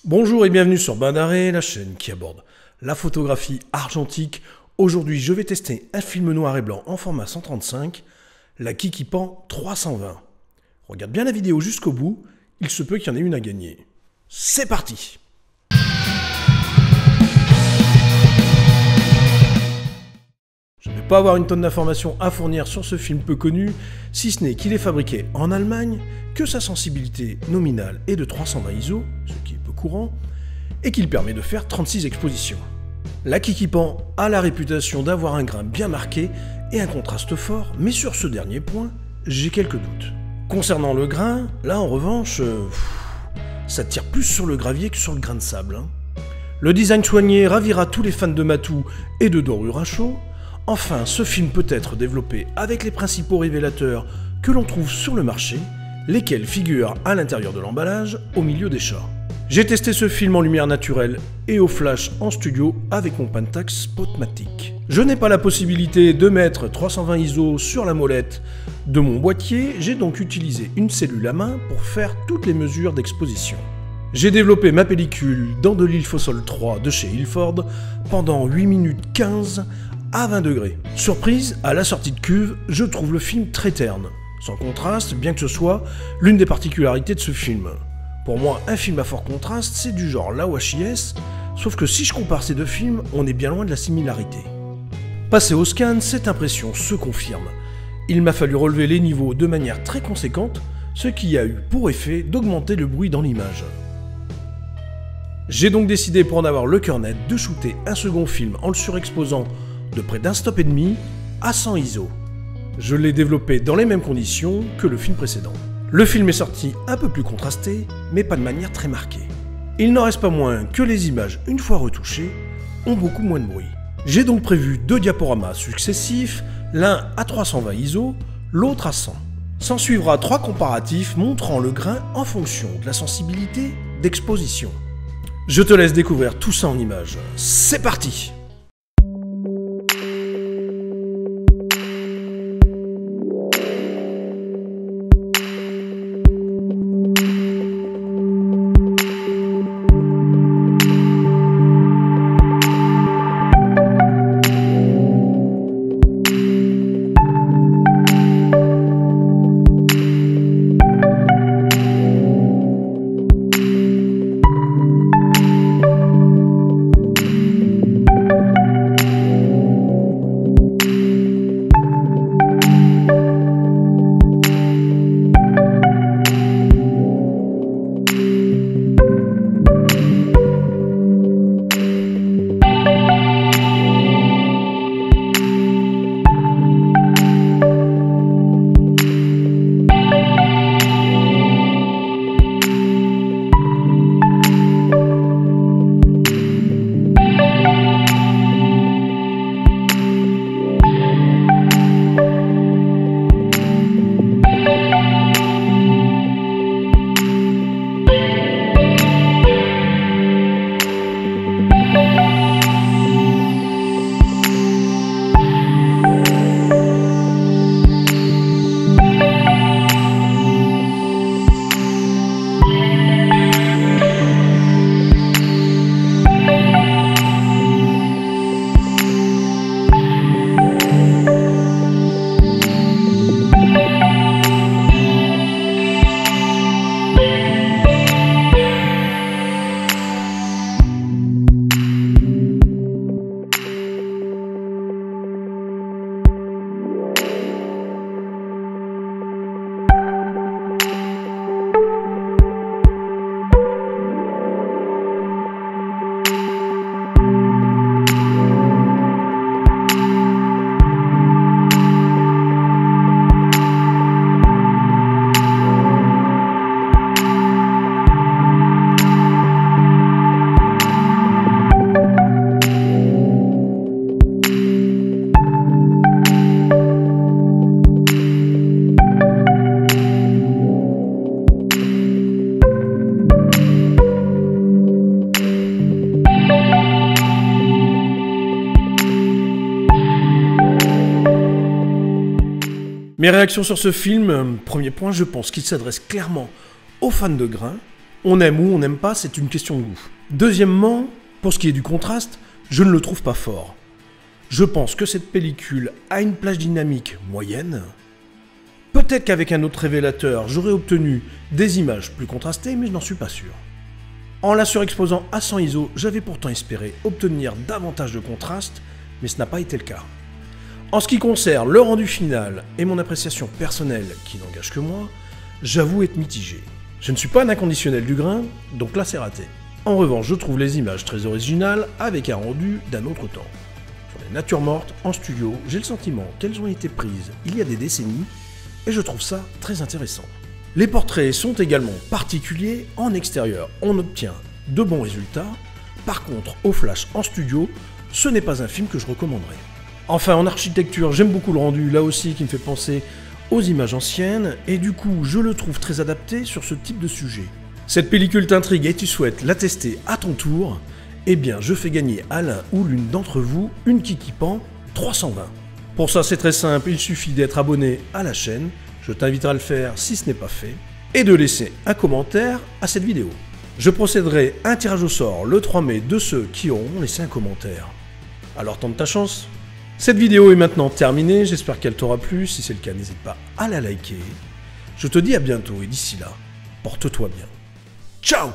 Bonjour et bienvenue sur Bain d'Arrêt, la chaîne qui aborde la photographie argentique. Aujourd'hui, je vais tester un film noir et blanc en format 135, la Kikipan 320. Regarde bien la vidéo jusqu'au bout, il se peut qu'il y en ait une à gagner. C'est parti! Je ne vais pas avoir une tonne d'informations à fournir sur ce film peu connu, si ce n'est qu'il est fabriqué en Allemagne, que sa sensibilité nominale est de 320 ISO, ce qui est peu courant, et qu'il permet de faire 36 expositions. La Kikipan a la réputation d'avoir un grain bien marqué et un contraste fort, mais sur ce dernier point, j'ai quelques doutes. Concernant le grain, là en revanche, ça tire plus sur le gravier que sur le grain de sable. Le design soigné ravira tous les fans de matou et de dorure à chaud. Enfin, ce film peut être développé avec les principaux révélateurs que l'on trouve sur le marché, lesquels figurent à l'intérieur de l'emballage, au milieu des chats. J'ai testé ce film en lumière naturelle et au flash en studio avec mon Pentax Spotmatic. Je n'ai pas la possibilité de mettre 320 ISO sur la molette de mon boîtier, j'ai donc utilisé une cellule à main pour faire toutes les mesures d'exposition. J'ai développé ma pellicule dans de l'Ilfosol 3 de chez Ilford pendant 8 minutes 15 à 20 degrés. Surprise, à la sortie de cuve, je trouve le film très terne. Sans contraste, bien que ce soit l'une des particularités de ce film. Pour moi, un film à fort contraste, c'est du genre la WHIS, sauf que si je compare ces deux films, on est bien loin de la similarité. Passé au scan, cette impression se confirme. Il m'a fallu relever les niveaux de manière très conséquente, ce qui a eu pour effet d'augmenter le bruit dans l'image. J'ai donc décidé, pour en avoir le cœur net, de shooter un second film en le surexposant de près d'un stop et demi à 100 ISO. Je l'ai développé dans les mêmes conditions que le film précédent. Le film est sorti un peu plus contrasté, mais pas de manière très marquée. Il n'en reste pas moins que les images, une fois retouchées, ont beaucoup moins de bruit. J'ai donc prévu deux diaporamas successifs, l'un à 320 ISO, l'autre à 100. S'en suivra trois comparatifs montrant le grain en fonction de la sensibilité d'exposition. Je te laisse découvrir tout ça en images. C'est parti! Mes réactions sur ce film, premier point, je pense qu'il s'adresse clairement aux fans de grain, On aime ou on n'aime pas, c'est une question de goût. Deuxièmement, pour ce qui est du contraste, je ne le trouve pas fort. Je pense que cette pellicule a une plage dynamique moyenne. Peut-être qu'avec un autre révélateur, j'aurais obtenu des images plus contrastées, mais je n'en suis pas sûr. En la surexposant à 100 ISO, j'avais pourtant espéré obtenir davantage de contraste, mais ce n'a pas été le cas. En ce qui concerne le rendu final et mon appréciation personnelle, qui n'engage que moi, j'avoue être mitigé. Je ne suis pas un inconditionnel du grain, donc là c'est raté. En revanche, je trouve les images très originales avec un rendu d'un autre temps. Sur les natures mortes, en studio, j'ai le sentiment qu'elles ont été prises il y a des décennies et je trouve ça très intéressant. Les portraits sont également particuliers en extérieur, on obtient de bons résultats. Par contre, au flash en studio, ce n'est pas un film que je recommanderais. Enfin, en architecture, j'aime beaucoup le rendu, là aussi qui me fait penser aux images anciennes, et du coup, je le trouve très adapté sur ce type de sujet. Cette pellicule t'intrigue et tu souhaites la tester à ton tour, eh bien, je fais gagner à l'un ou l'une d'entre vous une KikiPan 320. Pour ça, c'est très simple, il suffit d'être abonné à la chaîne, je t'inviterai à le faire si ce n'est pas fait, et de laisser un commentaire à cette vidéo. Je procéderai à un tirage au sort le 3 mai de ceux qui auront laissé un commentaire. Alors tente ta chance. Cette vidéo est maintenant terminée, j'espère qu'elle t'aura plu, si c'est le cas n'hésite pas à la liker. Je te dis à bientôt et d'ici là, porte-toi bien. Ciao!